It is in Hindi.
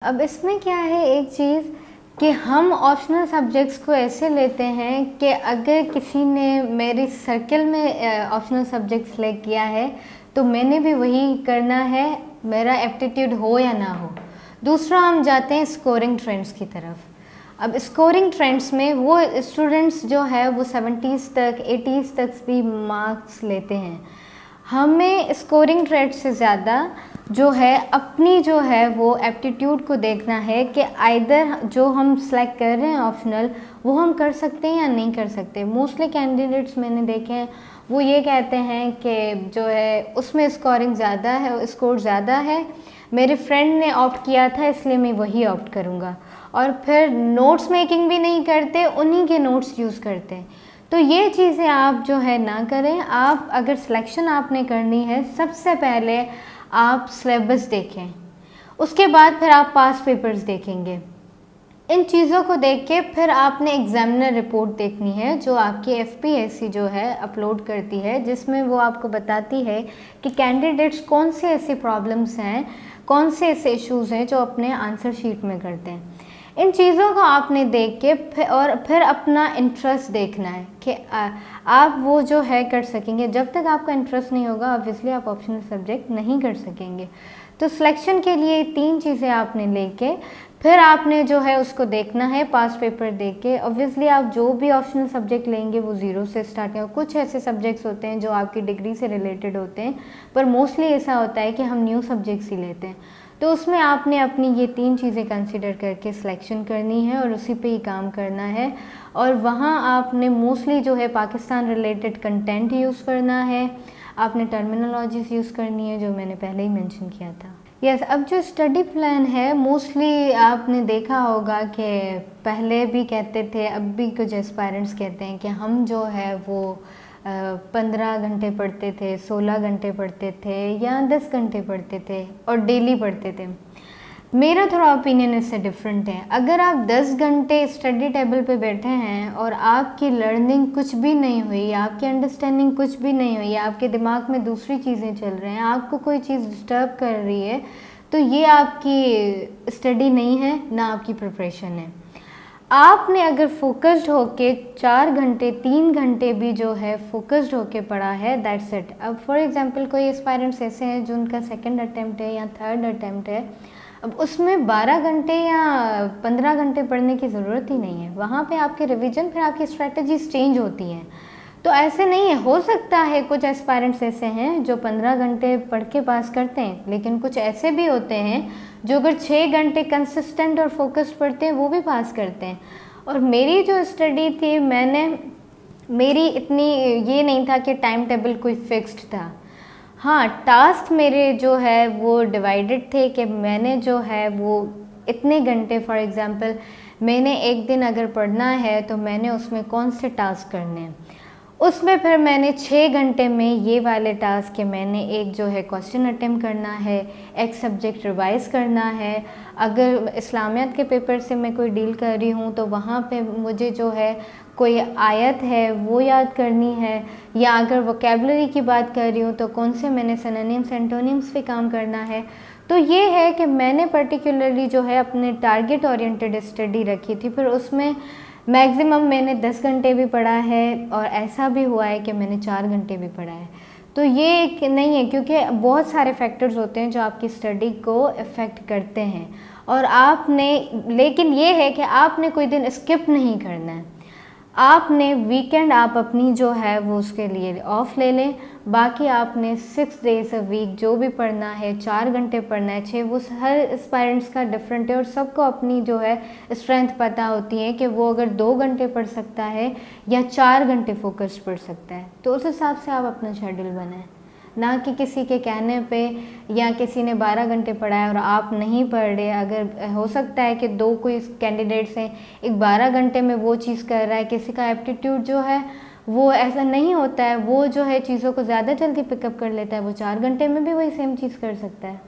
अब इसमें क्या है एक चीज़ कि हम ऑप्शनल सब्जेक्ट्स को ऐसे लेते हैं कि अगर किसी ने मेरी सर्कल में ऑप्शनल सब्जेक्ट सेलेक्ट किया है तो मैंने भी वही करना है, मेरा एप्टीट्यूड हो या ना हो। दूसरा हम जाते हैं स्कोरिंग ट्रेंड्स की तरफ। अब स्कोरिंग ट्रेंड्स में वो स्टूडेंट्स जो है वो 70s तक 80s तक भी मार्क्स लेते हैं। हमें स्कोरिंग ट्रेंड से ज़्यादा जो है अपनी जो है वो एप्टीट्यूड को देखना है कि आइदर जो हम सेलेक्ट कर रहे हैं ऑप्शनल वो हम कर सकते हैं या नहीं कर सकते। मोस्टली कैंडिडेट्स मैंने देखे हैं वो ये कहते हैं कि जो है उसमें स्कोरिंग ज़्यादा है, स्कोर ज़्यादा है, मेरे फ्रेंड ने ऑप्ट किया था इसलिए मैं वही ऑप्ट करूँगा, और फिर नोट्स मेकिंग भी नहीं करते, उन्हीं के नोट्स यूज़ करते हैं। तो ये चीज़ें आप जो है ना करें। आप अगर सिलेक्शन आपने करनी है सबसे पहले आप सिलेबस देखें, उसके बाद फिर आप पास पेपर्स देखेंगे। इन चीज़ों को देख के फिर आपने एग्जामिनर रिपोर्ट देखनी है जो आपकी एफपीएससी जो है अपलोड करती है, जिसमें वो आपको बताती है कि कैंडिडेट्स कौन से ऐसी प्रॉब्लम्स हैं, कौन से ऐसे इश्यूज़ हैं जो अपने आंसर शीट में करते हैं। इन चीज़ों को आपने देख के फिर अपना इंटरेस्ट देखना है कि आप वो जो है कर सकेंगे। जब तक आपका इंटरेस्ट नहीं होगा ऑब्वियसली आप ऑप्शनल सब्जेक्ट नहीं कर सकेंगे। तो सिलेक्शन के लिए 3 चीज़ें आपने लेके फिर आपने जो है उसको देखना है, पास पेपर देख के। ऑब्वियसली आप जो भी ऑप्शनल सब्जेक्ट लेंगे वो 0 से स्टार्ट है। कुछ ऐसे सब्जेक्ट्स होते हैं जो आपकी डिग्री से रिलेटेड होते हैं, पर मोस्टली ऐसा होता है कि हम न्यू सब्जेक्ट्स ही लेते हैं। तो उसमें आपने अपनी ये 3 चीज़ें कंसिडर करके सिलेक्शन करनी है और उसी पे ही काम करना है। और वहाँ आपने मोस्टली जो है पाकिस्तान रिलेटेड कंटेंट यूज़ करना है, आपने टर्मिनोलॉजीज़ यूज़ करनी है जो मैंने पहले ही मेंशन किया था। यस, अब जो स्टडी प्लान है मोस्टली आपने देखा होगा कि पहले भी कहते थे, अब भी कुछ एस्पायरेंट्स कहते हैं कि हम जो है वो 15 घंटे पढ़ते थे, 16 घंटे पढ़ते थे या 10 घंटे पढ़ते थे और डेली पढ़ते थे। मेरा थोड़ा ओपिनियन इससे डिफरेंट है। अगर आप 10 घंटे स्टडी टेबल पे बैठे हैं और आपकी लर्निंग कुछ भी नहीं हुई, आपकी अंडरस्टैंडिंग कुछ भी नहीं हुई, आपके दिमाग में दूसरी चीज़ें चल रही हैं, आपको कोई चीज़ डिस्टर्ब कर रही है, तो ये आपकी स्टडी नहीं है, ना आपकी प्रिपरेशन है। आपने अगर फोकस्ड होके 4 घंटे 3 घंटे भी जो है फोकस्ड होके पढ़ा है, दैट्स इट। अब फॉर एग्जांपल कोई एस्पायरेंट्स ऐसे हैं जो उनका सेकंड अटेम्प्ट है या थर्ड अटेम्प्ट है, अब उसमें 12 घंटे या 15 घंटे पढ़ने की ज़रूरत ही नहीं है। वहाँ पे आपके रिवीजन फिर आपकी स्ट्रेटजीज चेंज होती हैं। तो ऐसे नहीं है, हो सकता है कुछ एस्पायरेंट्स ऐसे हैं जो 15 घंटे पढ़ के पास करते हैं, लेकिन कुछ ऐसे भी होते हैं जो अगर 6 घंटे कंसिस्टेंट और फोकस्ड पढ़ते हैं वो भी पास करते हैं। और मेरी जो स्टडी थी मेरी इतनी ये नहीं था कि टाइम टेबल कोई फिक्स्ड था। हाँ, टास्क मेरे जो है वो डिवाइडेड थे कि मैंने जो है वो इतने घंटे, फॉर एग्ज़ाम्पल मैंने एक दिन अगर पढ़ना है तो मैंने उसमें कौन से टास्क करने हैं, उसमें फिर मैंने 6 घंटे में ये वाले टास्क के मैंने एक जो है क्वेश्चन अटेम्प्ट करना है, एक सब्जेक्ट रिवाइज करना है। अगर इस्लामियात के पेपर से मैं कोई डील कर रही हूँ तो वहाँ पे मुझे जो है कोई आयत है वो याद करनी है, या अगर वोकैबुलरी की बात कर रही हूँ तो कौन से मैंने सिनोनिम्स एंटोनिम्स पे काम करना है। तो ये है कि मैंने पर्टिकुलरली जो है अपने टारगेट ओरिएंटेड स्टडी रखी थी। फिर उसमें मैक्सिमम मैंने 10 घंटे भी पढ़ा है और ऐसा भी हुआ है कि मैंने 4 घंटे भी पढ़ा है। तो ये एक नहीं है, क्योंकि बहुत सारे फैक्टर्स होते हैं जो आपकी स्टडी को इफ़ेक्ट करते हैं। और आपने, लेकिन ये है कि आपने कोई दिन स्किप नहीं करना है। आपने वीकेंड आप अपनी जो है वो उसके लिए ऑफ ले लें, बाकी आपने 6 डेज अ वीक जो भी पढ़ना है, 4 घंटे पढ़ना है, 6, वो हर एस्पायरेंट्स का डिफरेंट है और सबको अपनी जो है स्ट्रेंथ पता होती है कि वो अगर 2 घंटे पढ़ सकता है या 4 घंटे फोकस पढ़ सकता है। तो उस हिसाब से आप अपना शेड्यूल बनाएं, ना कि किसी के कहने पे या किसी ने 12 घंटे पढ़ा है और आप नहीं पढ़ रहे। अगर हो सकता है कि 2 कोई कैंडिडेट्स हैं, एक 12 घंटे में वो चीज़ कर रहा है, किसी का एप्टीट्यूड जो है वो ऐसा नहीं होता है, वो जो है चीज़ों को ज़्यादा जल्दी पिकअप कर लेता है, वो 4 घंटे में भी वही सेम चीज़ कर सकता है।